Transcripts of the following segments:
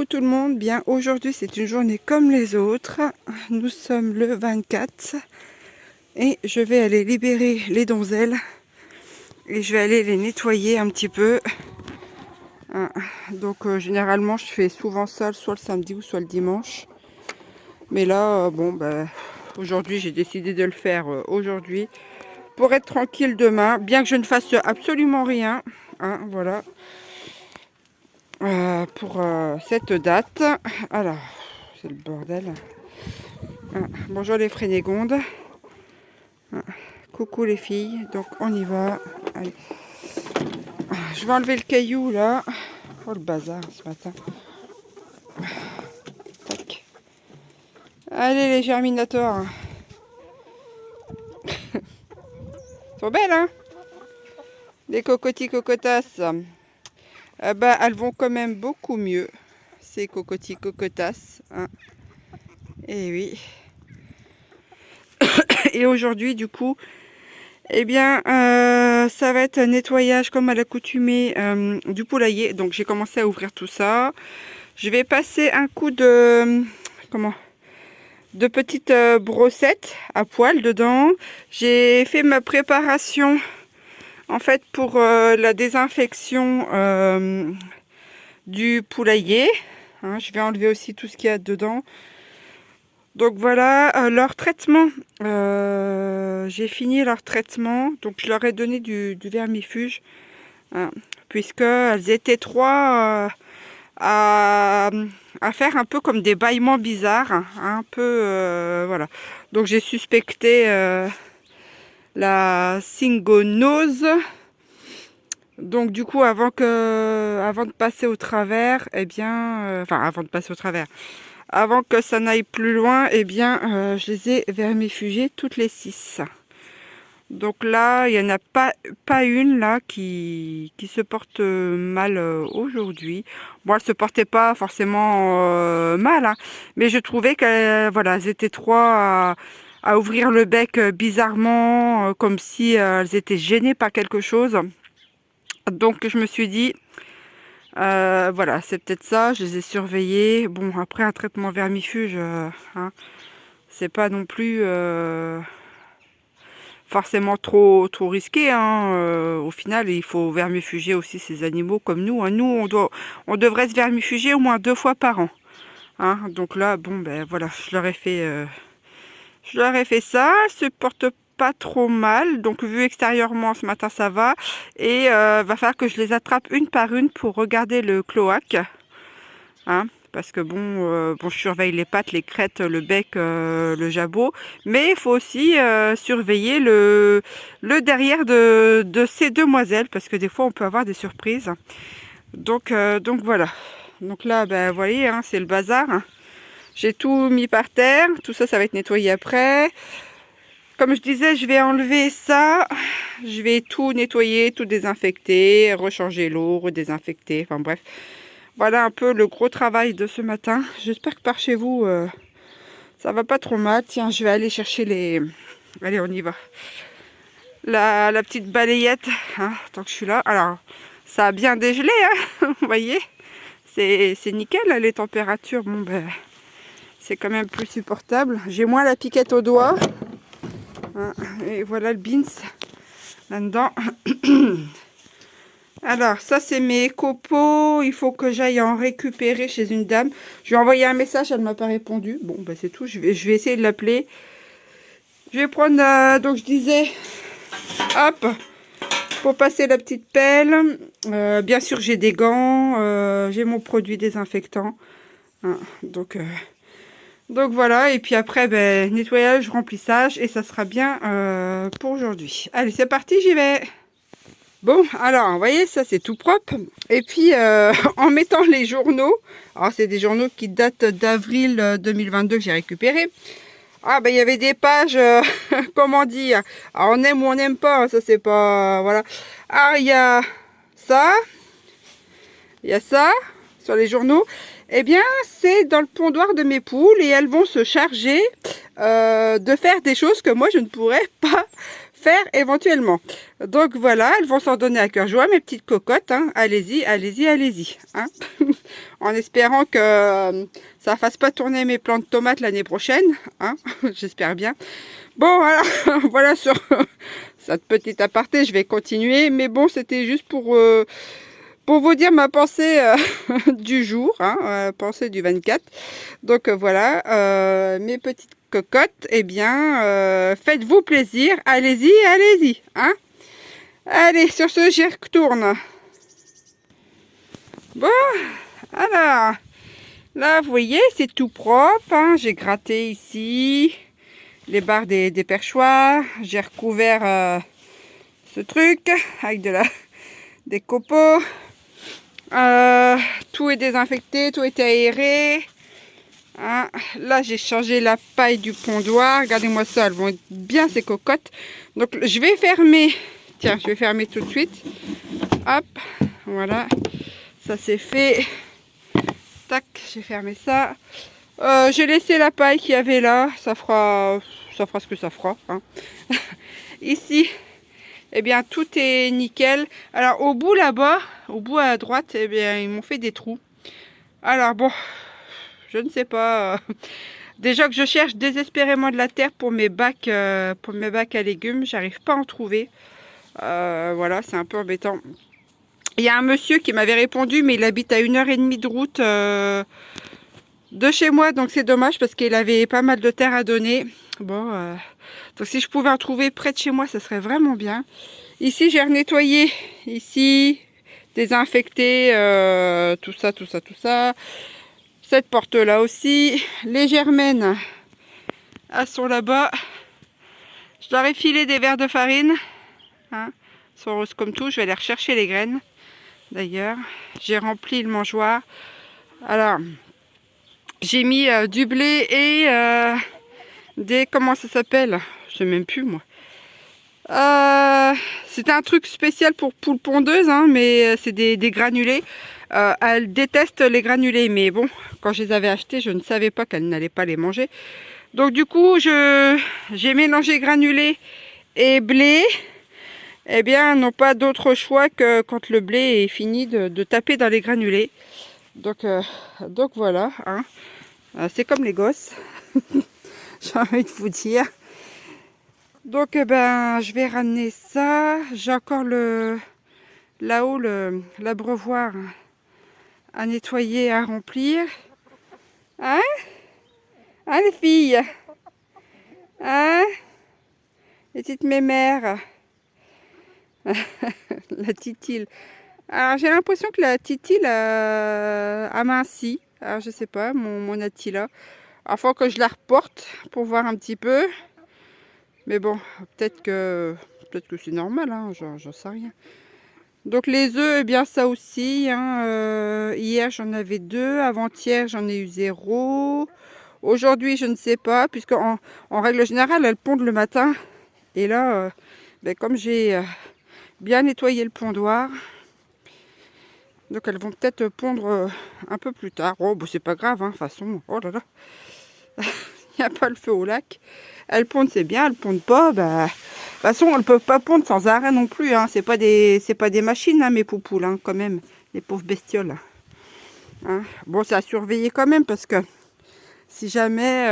tout le monde, bien aujourd'hui c'est une journée comme les autres, nous sommes le 24 et je vais aller libérer les donzelles et je vais aller les nettoyer un petit peu. Donc généralement je fais souvent ça soit le samedi ou soit le dimanche, mais là aujourd'hui j'ai décidé de le faire aujourd'hui pour être tranquille demain, bien que je ne fasse absolument rien, voilà. Pour cette date. Alors, c'est le bordel. Bonjour les frénégondes. Coucou les filles. Donc on y va. Allez. Je vais enlever le caillou là. Oh le bazar ce matin. Tac. Allez les germinators. Ils sont belles hein. Les cocotis cocotasses. Elles vont quand même beaucoup mieux. Ces cocotis cocotasses. Et oui. Et aujourd'hui du coup, eh bien, ça va être un nettoyage comme à l'accoutumée du poulailler. Donc j'ai commencé à ouvrir tout ça. Je vais passer un coup de petites brossettes à poil dedans. J'ai fait ma préparation en fait pour la désinfection du poulailler. Je vais enlever aussi tout ce qu'il y a dedans. Donc voilà, leur traitement, j'ai fini leur traitement, donc je leur ai donné du vermifuge, puisqu'elles étaient trois à faire un peu comme des bâillements bizarres, un peu, voilà. Donc j'ai suspecté la syngonose. Donc du coup, avant de passer au travers, avant que ça n'aille plus loin, eh bien, je les ai vermifugées toutes les 6. Donc là, il n'y en a pas une là qui se porte mal aujourd'hui. Bon, elle se portait pas forcément mal, hein, mais je trouvais qu'elles elles étaient trois à ouvrir le bec bizarrement, comme si elles étaient gênées par quelque chose. Donc je me suis dit... voilà, c'est peut-être ça, je les ai surveillés. Bon, après un traitement vermifuge, c'est pas non plus forcément trop risqué. Au final, il faut vermifuger aussi ces animaux comme nous. Nous, on devrait se vermifuger au moins 2 fois par an. Donc là, bon, ben voilà, je leur ai fait ça. Elles se portent pas trop mal, donc vu extérieurement ce matin ça va, et va falloir que je les attrape une par une pour regarder le cloaque, parce que je surveille les pattes, les crêtes, le bec, le jabot, mais il faut aussi surveiller le derrière de ces demoiselles, parce que des fois on peut avoir des surprises. Donc voilà, donc là vous voyez, c'est le bazar. J'ai tout mis par terre, tout ça va être nettoyé après. Comme je disais, je vais enlever ça, je vais tout nettoyer, tout désinfecter, rechanger l'eau, redésinfecter, enfin bref. Voilà un peu le gros travail de ce matin. J'espère que par chez vous, ça va pas trop mal. Tiens, je vais aller chercher les... Allez, on y va. La petite balayette, tant que je suis là. Alors, ça a bien dégelé, vous voyez. C'est nickel, là, les températures. Bon, c'est quand même plus supportable. J'ai moins la piquette au doigt. Et voilà le beans là-dedans. Alors ça c'est mes copeaux, il faut que j'aille en récupérer chez une dame. Je lui ai envoyé un message, elle ne m'a pas répondu. Bon c'est tout, je vais essayer de l'appeler. Je vais prendre, donc je disais, hop, pour passer la petite pelle. Bien sûr j'ai des gants, j'ai mon produit désinfectant. Donc voilà, et puis après, nettoyage, remplissage, et ça sera bien pour aujourd'hui. Allez, c'est parti, j'y vais. Bon, alors, vous voyez, ça c'est tout propre. Et puis, en mettant les journaux, alors c'est des journaux qui datent d'avril 2022 que j'ai récupéré. Il y avait des pages, comment dire, alors, on aime ou on n'aime pas, ça c'est pas, voilà. Alors, il y a ça sur les journaux. Eh bien, c'est dans le pondoir de mes poules et elles vont se charger de faire des choses que moi je ne pourrais pas faire éventuellement. Donc voilà, elles vont s'en donner à cœur joie, mes petites cocottes. Allez-y, allez-y, allez-y. en espérant que ça fasse pas tourner mes plants de tomates l'année prochaine, hein. J'espère bien. Bon, voilà, voilà sur cette petite aparté, je vais continuer, mais bon, c'était juste pour vous dire ma pensée du jour, hein, pensée du 24. Donc voilà, mes petites cocottes, eh bien, faites-vous plaisir, allez-y, allez-y, hein. Allez, sur ce, j'y retourne. Bon, alors, là, vous voyez, c'est tout propre, hein. J'ai gratté ici les barres des perchoirs, j'ai recouvert ce truc avec des copeaux. Tout est désinfecté, tout est aéré, hein. Là j'ai changé la paille du pondoir, regardez-moi ça, elles vont être bien ces cocottes. Donc je vais fermer, tiens, je vais fermer tout de suite, hop, voilà, ça c'est fait, tac, j'ai fermé ça. J'ai laissé la paille qu'il y avait là, ça fera ce que ça fera, hein. Ici, eh bien tout est nickel. Alors au bout là-bas, au bout à droite, eh bien ils m'ont fait des trous. Alors bon, je ne sais pas. Déjà que je cherche désespérément de la terre pour mes bacs à légumes, j'arrive pas à en trouver. Voilà, c'est un peu embêtant. Il y a un monsieur qui m'avait répondu, mais il habite à 1h30 de route de chez moi, donc c'est dommage parce qu'il avait pas mal de terre à donner. Bon, donc si je pouvais en trouver près de chez moi, ça serait vraiment bien. Ici, j'ai nettoyé, ici, désinfecté, tout ça, tout ça, tout ça. Cette porte-là aussi. Les germaines, elles sont là-bas. Je leur ai filé des verres de farine. Hein, elles sont roses comme tout. Je vais aller rechercher les graines, d'ailleurs. J'ai rempli le mangeoire. Alors, j'ai mis du blé et des... Comment ça s'appelle? Je sais même plus, moi. C'était un truc spécial pour poules pondeuses, hein, mais c'est des granulés. Elle déteste les granulés, mais bon, quand je les avais achetés, je ne savais pas qu'elle n'allait pas les manger. Donc du coup, j'ai mélangé granulés et blé. Eh bien, elles n'ont pas d'autre choix que quand le blé est fini de taper dans les granulés. Donc voilà, hein. C'est comme les gosses, j'ai envie de vous dire. Donc ben, je vais ramener ça. J'ai encore là-haut l'abreuvoir à nettoyer, à remplir. Hein? Hein les filles? Hein? Les petites mémères. La titille. Alors j'ai l'impression que la titille a minci. Alors je sais pas, mon Attila. Il faut que je la reporte pour voir un petit peu. Mais bon, peut-être que c'est normal, hein, j'en sais rien. Donc les œufs, eh bien ça aussi, hein, hier j'en avais 2, avant-hier j'en ai eu 0. Aujourd'hui je ne sais pas, puisque en règle générale elles pondent le matin. Et là, ben, comme j'ai bien nettoyé le pondoir, donc elles vont peut-être pondre un peu plus tard. Oh, ben, c'est pas grave, hein, de toute façon, oh là là, il n'y a pas le feu au lac. Elles pondent, c'est bien, elles pondent pas, bah... De toute façon, elles ne peuvent pas pondre sans arrêt non plus, hein. C'est pas des machines, hein, mes poupoules, hein, quand même. Les pauvres bestioles. Hein. Bon, c'est à surveiller quand même, parce que si jamais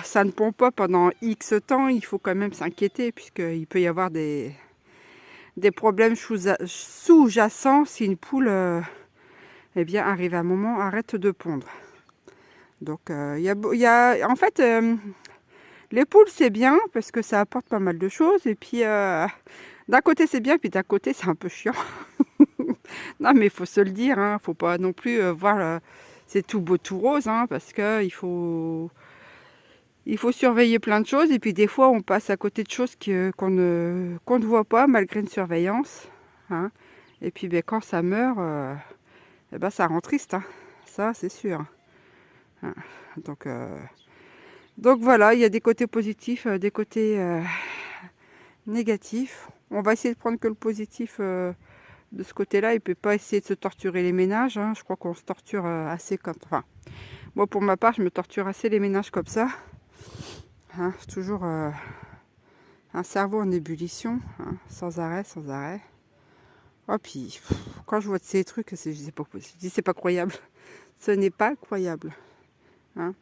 ça ne pond pas pendant X temps, il faut quand même s'inquiéter, puisqu'il peut y avoir des problèmes sous-jacents si une poule eh bien, arrive à un moment, arrête de pondre. Donc, en fait... les poules, c'est bien parce que ça apporte pas mal de choses. Et puis, d'un côté, c'est bien, puis d'un côté, c'est un peu chiant. Non, mais il faut se le dire. Hein, faut pas non plus voir c'est tout beau, tout rose. Hein, parce qu'il faut surveiller plein de choses. Et puis, des fois, on passe à côté de choses qu'on ne voit pas malgré une surveillance. Hein. Et puis, ben, quand ça meurt, eh ben, ça rend triste. Hein. Ça, c'est sûr. Hein. Donc voilà, il y a des côtés positifs, des côtés négatifs. On va essayer de prendre que le positif de ce côté-là. Il ne peut pas essayer de se torturer les ménages. Hein. Je crois qu'on se torture assez comme... Enfin, moi pour ma part, je me torture assez les ménages comme ça. Hein, c'est toujours un cerveau en ébullition, hein, sans arrêt, sans arrêt. Oh, puis, quand je vois de ces trucs, je dis, c'est pas croyable. Ce n'est pas croyable. Hein.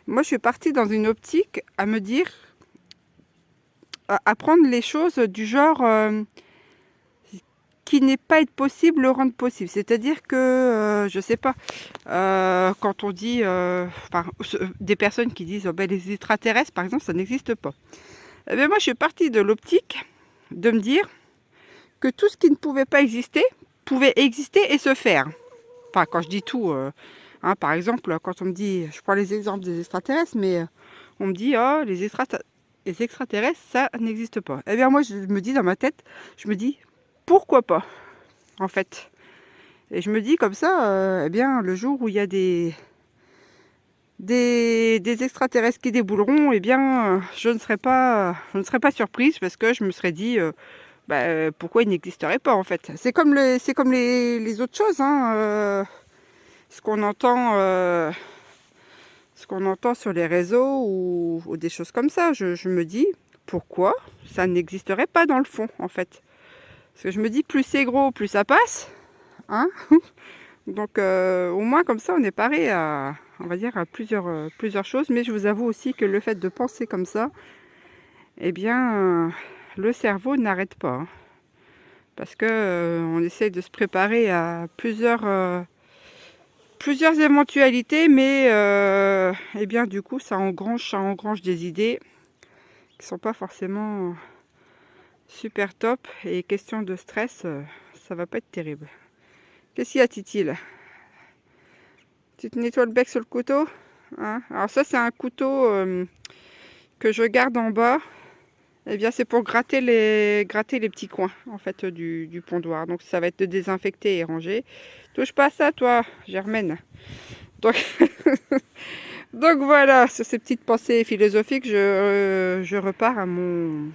Moi, je suis partie dans une optique à me dire, à prendre les choses du genre qui n'est pas être possible, le rendre possible. C'est-à-dire que, je sais pas, quand on dit, des personnes qui disent, oh, ben, les extraterrestres, par exemple, ça n'existe pas. Eh bien, moi, je suis partie de l'optique de me dire que tout ce qui ne pouvait pas exister, pouvait exister et se faire. Enfin, quand je dis tout, hein, par exemple, quand on me dit, je prends les exemples des extraterrestres, mais on me dit, oh, les extraterrestres, ça n'existe pas. Eh bien, moi, je me dis dans ma tête, je me dis, pourquoi pas, en fait. Et je me dis comme ça, eh bien, le jour où il y a des extraterrestres qui débouleront, eh bien, je ne serais pas surprise parce que je me serais dit, pourquoi ils n'existeraient pas, en fait. C'est comme les autres choses, hein, ce qu'on entend sur les réseaux ou des choses comme ça. Je me dis, pourquoi ça n'existerait pas dans le fond, en fait. Parce que je me dis, plus c'est gros, plus ça passe. Hein. Donc, au moins, comme ça, on est paré à, on va dire, à plusieurs choses. Mais je vous avoue aussi que le fait de penser comme ça, eh bien, le cerveau n'arrête pas. Hein. Parce que on essaye de se préparer à plusieurs éventualités, mais eh bien du coup ça engrange des idées qui sont pas forcément super top, et question de stress, ça va pas être terrible. Qu'est-ce qu'il y a, Titi, là? Tu te nettoies le bec sur le couteau, hein? Alors ça, c'est un couteau que je garde en bas. Eh bien, c'est pour gratter les petits coins, en fait, du pondoir. Donc, ça va être désinfecté et rangé. Touche pas à ça, toi, Germaine. Donc, donc voilà, sur ces petites pensées philosophiques, je repars à mon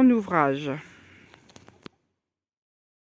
ouvrage.